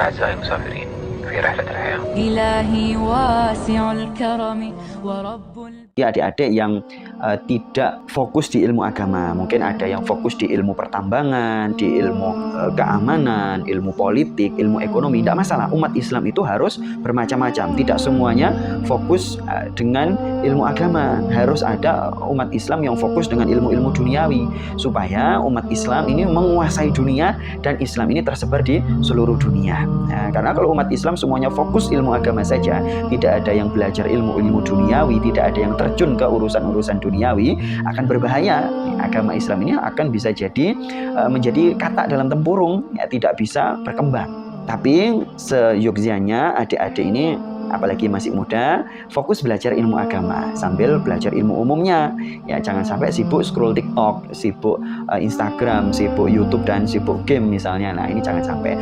أعزائي المسافرين في رحلة الحياة. إلهي واسع الكرم ورب adik-adik yang tidak fokus di ilmu agama. Mungkin ada yang fokus di ilmu pertambangan, di ilmu keamanan, ilmu politik, ilmu ekonomi. Tidak masalah, umat Islam itu harus bermacam-macam. Tidak semuanya fokus dengan ilmu agama. Harus ada umat Islam yang fokus dengan ilmu-ilmu duniawi, supaya umat Islam ini menguasai dunia dan Islam ini tersebar di seluruh dunia. Nah, karena kalau umat Islam semuanya fokus ilmu agama saja, tidak ada yang belajar ilmu-ilmu duniawi, tidak ada yang terjun ke urusan-urusan duniawi, akan berbahaya. Agama Islam ini akan bisa jadi menjadi katak dalam tempurung, ya, tidak bisa berkembang. Tapi seyogyanya adik-adik ini, apalagi masih muda, fokus belajar ilmu agama sambil belajar ilmu umumnya. Ya, jangan sampai sibuk scroll TikTok, sibuk Instagram, sibuk YouTube, dan sibuk game misalnya. Nah, ini jangan sampai.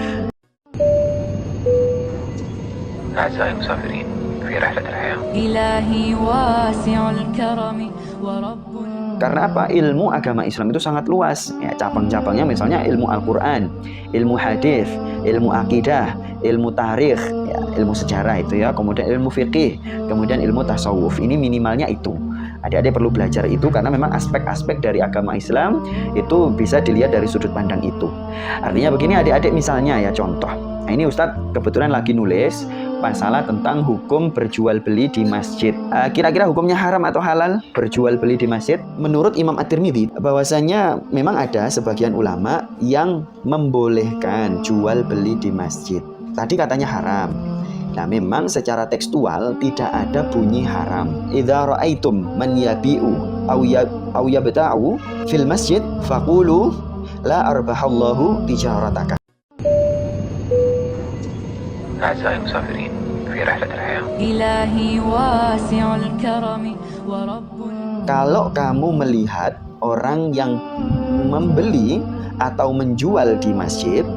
أعزائي المسافرين في رحلة الحياة. إلهي واسع الكرم ورب. Karena apa? Ilmu agama Islam itu sangat luas. Ya, cabang-cabangnya misalnya ilmu Al-Quran, ilmu hadis, ilmu akidah, ilmu tarikh, ya, ilmu sejarah itu ya, kemudian ilmu fikih, kemudian ilmu tasawuf. Ini minimalnya itu. Adik-adik perlu belajar itu karena memang aspek-aspek dari agama Islam itu bisa dilihat dari sudut pandang itu. Artinya begini adik-adik, misalnya ya contoh. Nah, ini Ustadz kebetulan lagi nulis masalah tentang hukum berjual beli di masjid. Kira-kira hukumnya haram atau halal berjual beli di masjid? Menurut Imam At-Tirmidzi, bahwasanya memang ada sebagian ulama yang membolehkan jual beli di masjid. Tadi katanya haram. Nah, memang secara tekstual tidak ada bunyi haram. Idza ra'aitum man yabi'u aw yabta'u fil masjid faqulu la arbahallahu tijarataka. أعزائي المسافرين في رحلة الحياة. إلهي واسع الكرم ورب. Kalau kamu melihat orang yang membeli atau menjual di masjid,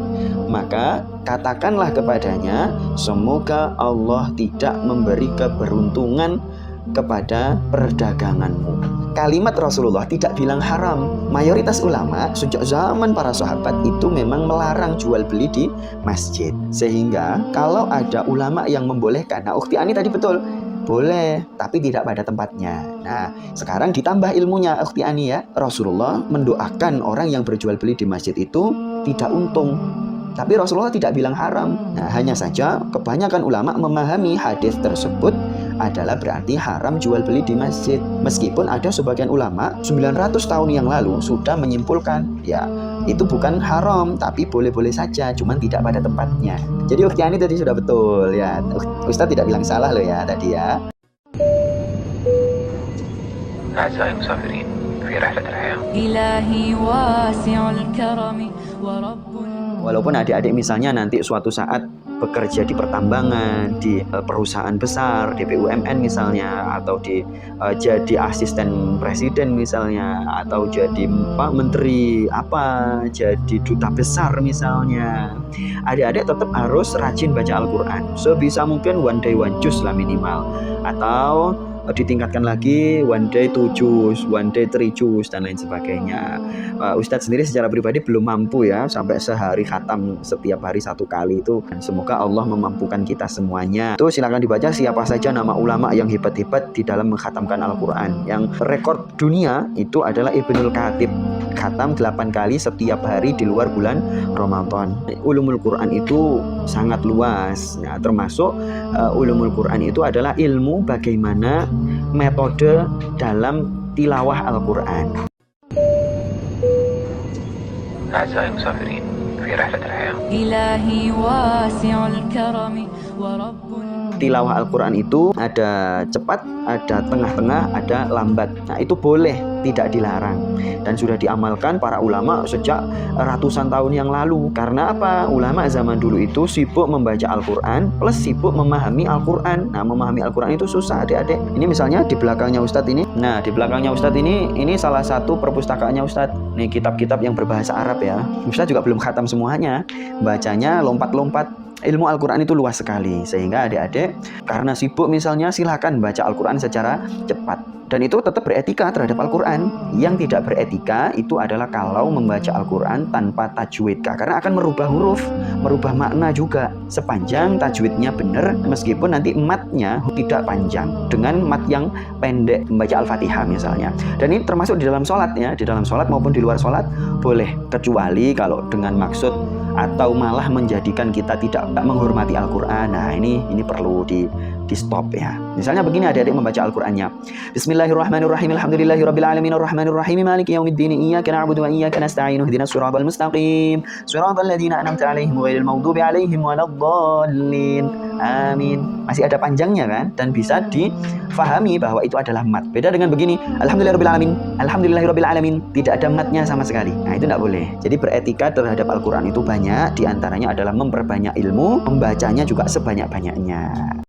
maka katakanlah kepadanya, semoga Allah tidak memberi keberuntungan kepada perdaganganmu. Kalimat Rasulullah tidak bilang haram. Mayoritas ulama sejak zaman para sahabat itu memang melarang jual beli di masjid. Sehingga kalau ada ulama yang membolehkan, nah Ukhti Ani tadi betul, boleh, tapi tidak pada tempatnya. Nah, sekarang ditambah ilmunya Ukhti Ani ya. Rasulullah mendoakan orang yang berjual beli di masjid itu tidak untung. Tapi Rasulullah tidak bilang haram. Nah, hanya saja kebanyakan ulama memahami hadis tersebut adalah berarti haram jual beli di masjid. Meskipun ada sebagian ulama 900 tahun yang lalu sudah menyimpulkan, ya itu bukan haram, tapi boleh-boleh saja, cuman tidak pada tempatnya. Jadi Ukhti Ani tadi sudah betul ya. Ustadz tidak bilang salah loh ya tadi ya. أعزائي المسافرين في رحلة الحياة. إلهي واسع الكرم ورب. Walaupun adik-adik misalnya nanti suatu saat bekerja di pertambangan, di perusahaan besar, di BUMN misalnya, atau jadi asisten presiden misalnya, atau jadi menteri apa, jadi duta besar misalnya, adik-adik tetap harus rajin baca Al-Quran. Sebisa mungkin one day one juz lah minimal, atau ditingkatkan lagi one day 2 juz, one day 3 juz, dan lain sebagainya. Ustadz sendiri secara pribadi belum mampu ya sampai sehari khatam setiap hari 1 kali itu. Dan semoga Allah memampukan kita semuanya. Itu silakan dibaca siapa saja nama ulama yang hebat-hebat di dalam mengkhatamkan Al-Quran. Yang rekor dunia itu adalah Ibnul Khatib, khatam 8 kali setiap hari di luar bulan Ramadan. Ulumul Quran itu sangat luas. Nah, termasuk ulumul Quran itu adalah ilmu bagaimana metode dalam tilawah Al-Quran. أعزائي المسافرين في رحلة الحياة. إلهي واسع الكرم ورب. Tilawah Al-Quran itu ada cepat, ada tengah-tengah, ada lambat. Nah, itu boleh, tidak dilarang. Dan sudah diamalkan para ulama sejak ratusan tahun yang lalu. Karena apa? Ulama zaman dulu itu sibuk membaca Al-Quran plus sibuk memahami Al-Quran. Nah, memahami Al-Quran itu susah adik-adik. Ini misalnya di belakangnya Ustadz ini. Nah, di belakangnya Ustadz ini salah satu perpustakaannya Ustadz. Nih kitab-kitab yang berbahasa Arab ya. Ustadz juga belum khatam semuanya. Bacanya lompat-lompat. Ilmu Al-Quran itu luas sekali, sehingga adik-adik karena sibuk misalnya silahkan baca Al-Quran secara cepat. Dan itu tetap beretika terhadap Al-Quran. Yang tidak beretika itu adalah kalau membaca Al-Quran tanpa tajwid, karena akan merubah huruf, merubah makna juga. Sepanjang tajwidnya benar, meskipun nanti matnya tidak panjang, dengan mat yang pendek, membaca Al-Fatihah misalnya. Dan ini termasuk di dalam sholat ya, di dalam sholat maupun di luar sholat boleh, kecuali kalau dengan maksud atau malah menjadikan kita tidak menghormati Al-Quran. Nah ini perlu di stop ya. Misalnya begini, adik-adik membaca Al-Qur'annya. Bismillahirrahmanirrahim. Alhamdulillahirabbil alamin arrahmanir rahim maliki yaumiddin iyyaka na'budu wa iyyaka nasta'in ihdinas siratal mustaqim siratal ladzina an'amta 'alaihim ghairil maghdubi 'alaihim waladdallin. Amin. Masih ada panjangnya kan, dan bisa difahami bahwa itu adalah mat. Beda dengan begini, alhamdulillahirabbil alamin, alhamdulillahirabbil alamin, tidak ada matnya sama sekali. Nah, itu tidak boleh. Jadi beretika terhadap Al-Qur'an itu banyak, di antaranya adalah memperbanyak ilmu, membacanya juga sebanyak-banyaknya.